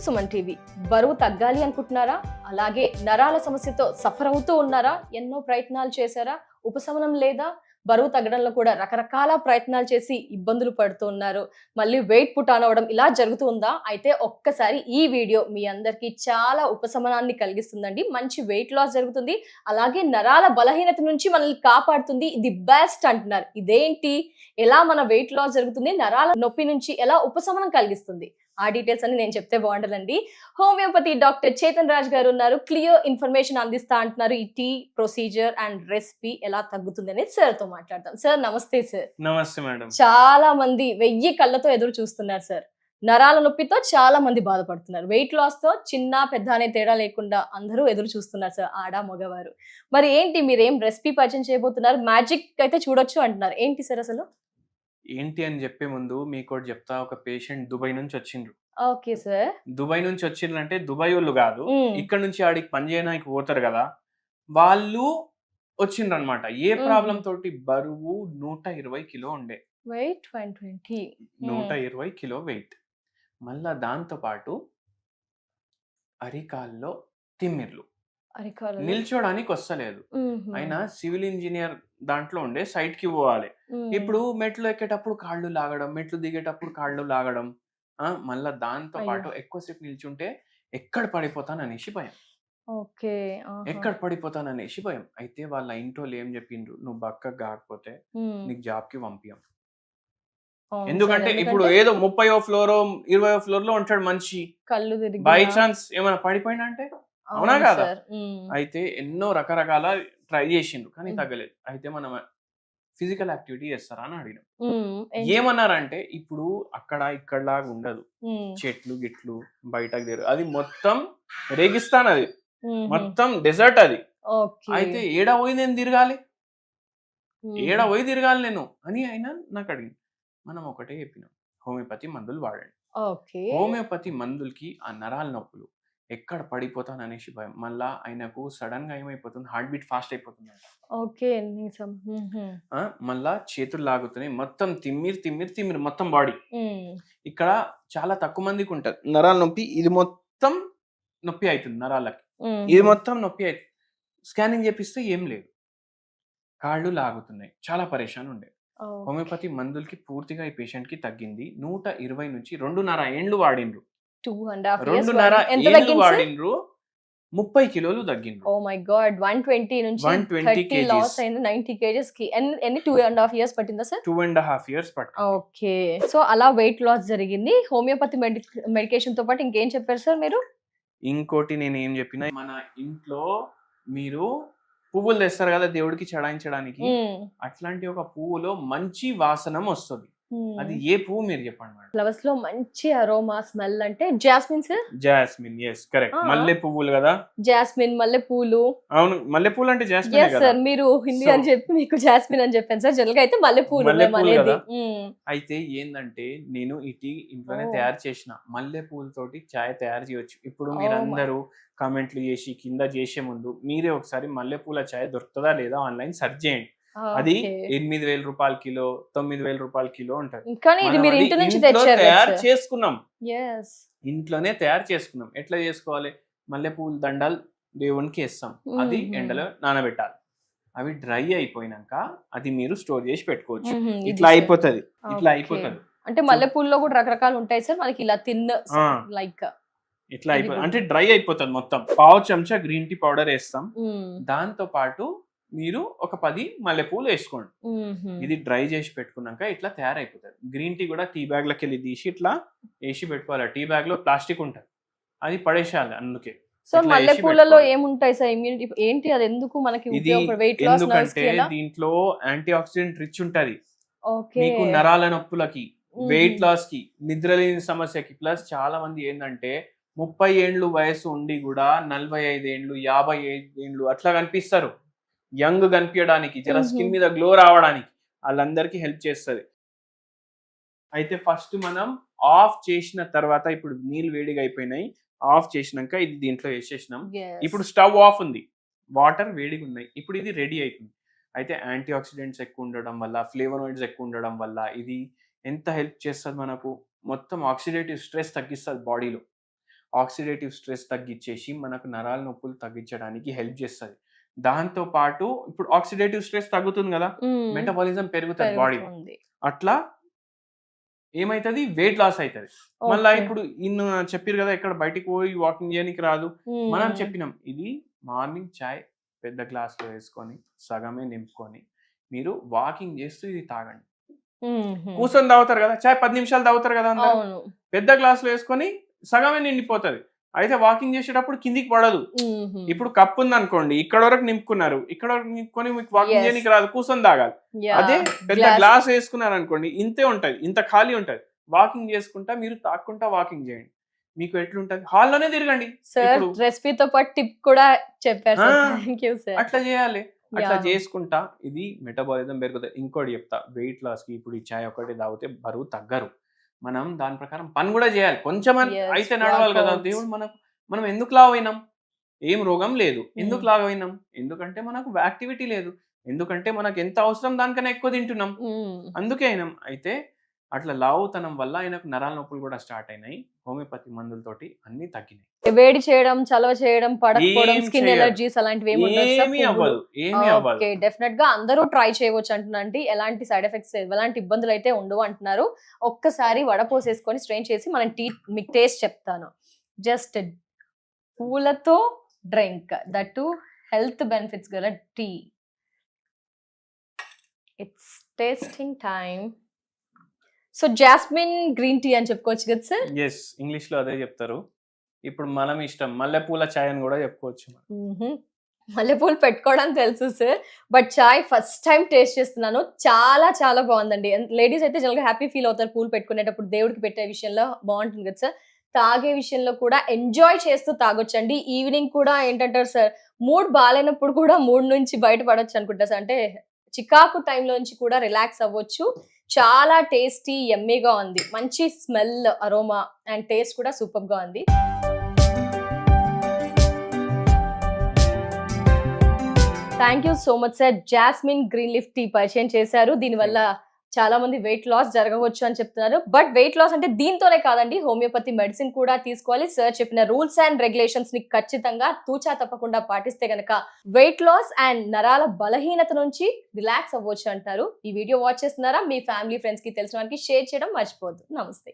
Suman TV. బరువు తగ్గాలి అనుకుంటున్నారా? అలాగే నరాల సమస్యతో సఫర్ అవుతూ ఉన్నారా? ఎన్నో ప్రయత్నాలు చేశారా? ఉపశమనం లేదా? బరువు తగ్గడంలో కూడా రకరకాల ప్రయత్నాలు చేసి ఇబ్బందులు పడుతూ ఉన్నారు. మళ్ళీ వెయిట్ పుట్ ఆన్ అవ్వడం ఇలా జరుగుతూ ఉందా? అయితే ఒక్కసారి ఈ వీడియో మీ అందరికీ చాలా ఉపశమనాన్ని కలిగిస్తుందండి. మంచి వెయిట్ లాస్ జరుగుతుంది. అలాగే నరాల బలహీనత నుంచి మనల్ని కాపాడుతుంది. ఇది బెస్ట్ అంటున్నారు. ఇదేంటి? ఎలా మన వెయిట్ లాస్ జరుగుతుంది? నరాల నొప్పి నుంచి ఎలా ఉపశమనం కలిగిస్తుంది? ఆ డీటెయిల్స్ అని నేను చెప్తే బాగుంటుందండి. హోమియోపతి డాక్టర్ చేతన్ రాజ్ గారు ఉన్నారు. క్లియర్ ఇన్ఫర్మేషన్ అందిస్తా అంటున్నారు. ఈ టీ ప్రొసీజర్ అండ్ రెసిపీ ఎలా తగ్గుతుంది అనేది సార్ తో మాట్లాడతాం. సార్ నమస్తే సార్. నమస్తే మేడం. చాలా మంది 1000 కళ్ళతో ఎదురు చూస్తున్నారు సార్. నరాల నొప్పితో చాలా మంది బాధపడుతున్నారు. వెయిట్ లాస్ తో చిన్న పెద్ద అనే తేడా లేకుండా అందరూ ఎదురు చూస్తున్నారు సార్, ఆడ మగవారు. మరి ఏంటి, మీరేం రెసిపీ పరిచయం చేయబోతున్నారు? మ్యాజిక్ అయితే చూడొచ్చు అంటున్నారు. ఏంటి సార్ అసలు? ఏంటి అని చెప్పే ముందు మీకు ఒకటి చెప్తా. ఒక పేషెంట్ దుబాయ్ నుంచి వచ్చిండ్రు. Okay sir. దుబాయ్ నుంచి వచ్చిండ్రు అంటే దుబాయ్ వాళ్ళు కాదు, ఇక్కడ నుంచి ఆడికి పని చేయడానికి పోతారు కదా, వాళ్ళు వచ్చిండ్రు అనమాట. ఏ ప్రాబ్లం తోటి? బరువు 120 కిలో ఉండే, వెయిట్ 120. 120 kilo wait. మళ్ళా దాంతో పాటు అరికాల్లో తిమ్మిర్లు, నిల్చోడానికి వస్తలేదు. ఆయన సివిల్ ఇంజనీర్ దాంట్లో ఉండే సైట్ కి పోవాలి. ఇప్పుడు మెట్లు ఎక్కేటప్పుడు కాళ్ళు లాగడం, మెట్లు దిగేటప్పుడు కాళ్ళు లాగడం, మళ్ళా దాంతో పాటు ఎక్కువసేపు నిల్చుంటే ఎక్కడ పడిపోతాననేసి భయం. ఎక్కడ పడిపోతాననేసి భయం. అయితే వాళ్ళ ఇంట్లో ఏం చెప్పిండ్రు, నువ్వు బక్కగా కాకపోతే నీకు జాబ్ కి పంపియం. ఎందుకంటే ఇప్పుడు ఏదో 30వ ఫ్లోర్ 20వ ఫ్లోర్ లో ఉంటాడు మనిషి, కళ్ళు తిరిగి బై ఛాన్స్ ఏమైనా పడిపోయినా అంటే, అవునా కదా? అయితే ఎన్నో రకరకాల ట్రై చేసిండ్రు కానీ తగ్గలేదు. అయితే మనం ఫిజికల్ యాక్టివిటీ చేస్తారా అని అడిగినాం. ఏమన్నారంటే, ఇప్పుడు అక్కడ ఇక్కడలాగా ఉండదు, చెట్లు గిట్లు బయటకు తీరు, అది మొత్తం రేగిస్తాన్, అది మొత్తం డెజర్ట్ అది. అయితే ఏడా పోయి నేను తిరగాలి, ఏడా పోయి తిరగాలి నేను అని ఆయన నాకు అడిగింది. మనం ఒకటే చెప్పినాం, హోమియోపతి మందులు వాడండి. హోమియోపతి మందులకి ఆ నరాల నొప్పులు, ఎక్కడ పడిపోతాననేసి భయం. మళ్ళా ఆయనకు సడన్ గా ఏమైపోతుంది, హార్ట్ బీట్ ఫాస్ట్ అయిపోతుంది. మళ్ళా చేతులు లాగుతున్నాయి, మొత్తం తిమ్మిరి తిమ్మిరి తిమ్మిరి మొత్తం బాడీ. ఇక్కడ చాలా తక్కువ మందికి ఉంటది నరాల నొప్పి. ఇది మొత్తం నొప్పి అవుతుంది నరాలకి, ఇది మొత్తం నొప్పి అవుతుంది. స్కానింగ్ చేపిస్తే ఏం లేదు, కాళ్ళు లాగుతున్నాయి, చాలా పరేషాన్ ఉండే. హోమియోపతి మందులకి పూర్తిగా ఈ పేషెంట్ కి తగ్గింది. 120 నుంచి 2.5 ఏండ్లు వాడిండ్రు. 2.5 ఏండ్లు వాడిండ్రు, 30 కిలోలు తగ్గిండ్రు. Oh my God. 120 నుంచి 30 లాస్ అయింది, 90 kgs కి. ఎన్ని 2.5 years పట్టిందా సార్? 2.5 years పట్టింది. ఓకే. సో అలా వెయిట్ లాస్ జరిగింది. హోమియోపతి మెడికేషన్ తో పాటు ఇంకేం చెప్పారు సార్ మీరు? ఇంకోటి నేను ఏం చెప్పినా, మన ఇంట్లో మీరు పువ్వులు తెస్తారు కదా దేవుడికి చడాయించడానికి, అట్లాంటి ఒక పువ్వులో మంచి వాసనం వస్తుంది. అది ఏ పువ్వు మీరు చెప్పండి మేడం? ఫ్లవర్స్ లో మంచి అరోమా స్మెల్ అంటే jasmine sir. Jasmine, yes correct. మల్లె పువ్వులు కదా, జాస్మిన్ మల్లె పూలు. అవును, మల్లె పూలు అంటే జాస్మిన్ కదా సార్. మీరు హిందీ అని చెప్పి మీకు జాస్మిన్ అని చెప్పాను సార్. జనరల్ గా అయితే మల్లె పూలు. అయితే ఏంటంటే, నేను ఈ టీ ఇంట్లోనే తయారు చేసిన. మల్లె పూలతోటి చాయ్ తయారు చేయొచ్చు. ఇప్పుడు మీరందరూ కామెంట్లు చేసి కింద చేసే ముందు మీరే ఒకసారి మల్లెపూల చాయ్ దొరుకుతుందా లేదా ఆన్లైన్ సెర్చ్ చేయండి. అది 8,000 రూపాయలు కిలో, 9,000 రూపాయలు కిలో ఉంటది. తయారు చేసుకున్నాం, ఇంట్లోనే తయారు చేసుకున్నాం. ఎట్లా చేసుకోవాలి? మల్లెపూల దండాలు దేవునికి వేస్తాం, అది ఎండలో నానబెట్టాలి. అవి డ్రై అయిపోయినాక అది మీరు స్టోర్ చేసి పెట్టుకోవచ్చు. ఇట్లా అయిపోతుంది, ఇట్లా అయిపోతుంది. అంటే మల్లెపూల్లో కూడా రకరకాలు ఉంటాయి సార్. మనకి ఇలా లైక్ ఇట్లా అయిపోతుంది అంటే డ్రై అయిపోతుంది మొత్తం. 1/2 చెంచా గ్రీన్ టీ పౌడర్ వేస్తాం. దాంతో పాటు మీరు ఒక 10 మల్లెపూలు వేసుకోండి. ఇది డ్రై చేసి పెట్టుకున్నాక ఇట్లా తయారైపోతుంది. గ్రీన్ టీ కూడా టీ బ్యాగ్ లకి వెళ్ళి తీసి ఇట్లా వేసి పెట్టుకోవాలి. టీ బ్యాగ్ లో ప్లాస్టిక్ ఉంటుంది, అది పడేసేయాలి. అందుకే సో మల్లెపూలలో ఏముంటాయి సార్? ఇమ్యూనిటీ ఏంటి, అది ఎందుకు మనకి? ఎందుకంటే దీంట్లో యాంటీ ఆక్సిడెంట్ రిచ్ ఉంటది. మీకు నరాల నొప్పులకి, వెయిట్ లాస్ కి, నిద్రలేని సమస్యకి. ప్లస్ చాలా మంది ఏంటంటే 30 ఏండ్లు వయసు ఉండి కూడా 45 ఏండ్లు 55 ఏండ్లు అట్లా కనిపిస్తారు. యంగ్ కనిపించడానికి, జర స్కిన్ మీద గ్లో రావడానికి వాళ్ళందరికీ హెల్ప్ చేస్తుంది. అయితే ఫస్ట్ మనం ఆఫ్ చేసిన తర్వాత, ఇప్పుడు నీళ్ళు వేడిగా అయిపోయినాయి, ఆఫ్ చేసినాక ఇది దీంట్లో వేసేసినాం. ఇప్పుడు స్టవ్ ఆఫ్ ఉంది, వాటర్ వేడిగా ఉన్నాయి. ఇప్పుడు ఇది రెడీ అవుతుంది. అయితే యాంటీ ఆక్సిడెంట్స్ ఎక్కువ ఉండడం వల్ల, ఫ్లేవనాయిడ్స్ ఎక్కువ ఉండడం వల్ల ఇది ఎంత హెల్ప్ చేస్తుంది మనకు? మొత్తం ఆక్సిడేటివ్ స్ట్రెస్ తగ్గిస్తుంది బాడీలో. ఆక్సిడేటివ్ స్ట్రెస్ తగ్గించేసి మనకు నరాల నొప్పులు తగ్గించడానికి హెల్ప్ చేస్తుంది. దాంతో పాటు ఇప్పుడు ఆక్సిడేటివ్ స్ట్రెస్ తగ్గుతుంది కదా, మెటబాలిజం పెరుగుతుంది బాడీలో. అట్లా ఏమైతుంది, వెయిట్ లాస్ అవుతుంది. మళ్ళీ ఇప్పుడు చెప్పారు కదా ఇక్కడ బయటికి పోయి వాకింగ్ చేయడానికి రాదు, మనం చెప్పినాం ఇది మార్నింగ్ చాయ్ పెద్ద గ్లాస్ లో వేసుకొని సగమే నింపుకొని మీరు వాకింగ్ చేస్తూ ఇది తాగండి. కూర్చొని తాగుతారు కదా చాయ్, 10 నిమిషాలు తాగుతారు కదా అందరూ, పెద్ద గ్లాస్ లో వేసుకొని సగమే నిండిపోతుంది. అయితే వాకింగ్ చేసేటప్పుడు కిందికి పడదు. ఇప్పుడు కప్పు ఉంది అనుకోండి, ఇక్కడ వరకు నింపుకున్నారు, ఇక్కడ వరకు నింపుకొని మీకు వాకింగ్ చేయడానికి రాదు, కూర్చొని తాగాలి. అదే పెద్ద గ్లాస్ వేసుకున్నారు అనుకోండి, ఇంతే ఉంటది, ఇంత ఖాళీ ఉంటది. వాకింగ్ చేసుకుంటా మీరు తాక్కుంటా వాకింగ్ చేయండి, మీకు ఎట్లుంటది, హాల్లోనే తిరగండి. రెసిపీతో పాటు టిప్ కూడా చెప్పారు, అట్లా చేయాలి. అట్లా చేసుకుంటా ఇది మెటబాలిజం పెరుగుతుంది. ఇంకోటి చెప్తా, వెయిట్ లాస్ కి ఇప్పుడు ఈ చాయ్ ఒకటి తాగితే బరువు తగ్గరు. మనం దాని ప్రకారం పని కూడా చేయాలి, కొంచెం అయితే నడవాలి కదా. దేవుడు మనం ఎందుకు లావ్ అయినాం, ఏం రోగం లేదు, ఎందుకు లావ్ అయినాం, ఎందుకంటే మనకు యాక్టివిటీ లేదు, ఎందుకంటే మనకు ఎంత అవసరం దానికన్నా ఎక్కువ తింటున్నాం, అందుకే అయినాం. అయితే అట్లా లావుతనం వల్ల ఆయనకు నరాల నొప్పులు కూడా స్టార్ట్ అయినాయి. హోమియోపతి మందులతోటి అన్ని తగ్గినాయి. వేడి చేయడం, చలవ చేయడం, పడకపోవడం, స్కిన్ ఎలర్జీస్ అలాంటివి ఏమీ అవ్వదు. డెఫినెట్ గా అందరూ ట్రై చేయవచ్చు అంటున్నాండి. ఎలాంటి సైడ్ ఎఫెక్ట్స్, ఎలాంటి ఇబ్బందులు అయితే ఉండవు అంటున్నారు. ఒక్కసారి వడపోసేసుకొని స్ట్రెయిన్ చేసి మనం మీకు టేస్ట్ చెప్తాను. జస్ట్ పూలతో డ్రింక్, దట్ హెల్త్ బెనిఫిట్స్ గల tea. It's tasting time. So jasmine green tea అని చెప్పుకోవచ్చు కదా సార్? ఎస్, ఇంగ్లీష్ లో అదే చెప్తారు. ఇప్పుడు మనం ఇష్టం మల్లెపూల చాయ్ అని కూడా చెప్పుకోవచ్చు. మల్లెపూలు పెట్టుకోవడం తెలుసు sir, but chai first time taste చేస్తున్నాను. చాలా చాలా బాగుందండి. లేడీస్ అయితే జనరల్గా హ్యాపీ ఫీల్ అవుతారు పూలు పెట్టుకునేటప్పుడు, దేవుడికి పెట్టే విషయంలో బాగుంటుంది కదా సార్. తాగే విషయంలో కూడా ఎంజాయ్ చేస్తూ తాగొచ్చండి. ఈవినింగ్ కూడా ఏంటంటారు సార్, మూడ్ బాగాలేనప్పుడు కూడా మూడ్ నుంచి బయటపడొచ్చు అనుకుంటా సార్. అంటే చికాకు టైంలో నుంచి కూడా రిలాక్స్ అవ్వచ్చు. చాలా టేస్టీ యమ్మీగా ఉంది, మంచి స్మెల్, అరోమా అండ్ టేస్ట్ కూడా సూపర్ గా ఉంది. Thank you so much sir. Jasmine green leaf tea పరిచయం చేశారు. దీనివల్ల చాలా మంది వెయిట్ లాస్ జరగవచ్చు అని చెప్తున్నారు. బట్ వెయిట్ లాస్ అంటే దీంతోనే కాదండి, హోమియోపతి మెడిసిన్ కూడా తీసుకోవాలి. సార్ చెప్పిన రూల్స్ అండ్ రెగ్యులేషన్స్ ని ఖచ్చితంగా తూచా తప్పకుండా పాటిస్తే గనక వెయిట్ లాస్ అండ్ నరాల బలహీనత నుంచి రిలాక్స్ అవ్వచ్చు అంటారు. ఈ వీడియో వాచ్ చేస్తున్నారా, మీ ఫ్యామిలీ ఫ్రెండ్స్ కి తెలిసిన వారికి షేర్ చేయడం మర్చిపోవద్దు. నమస్తే.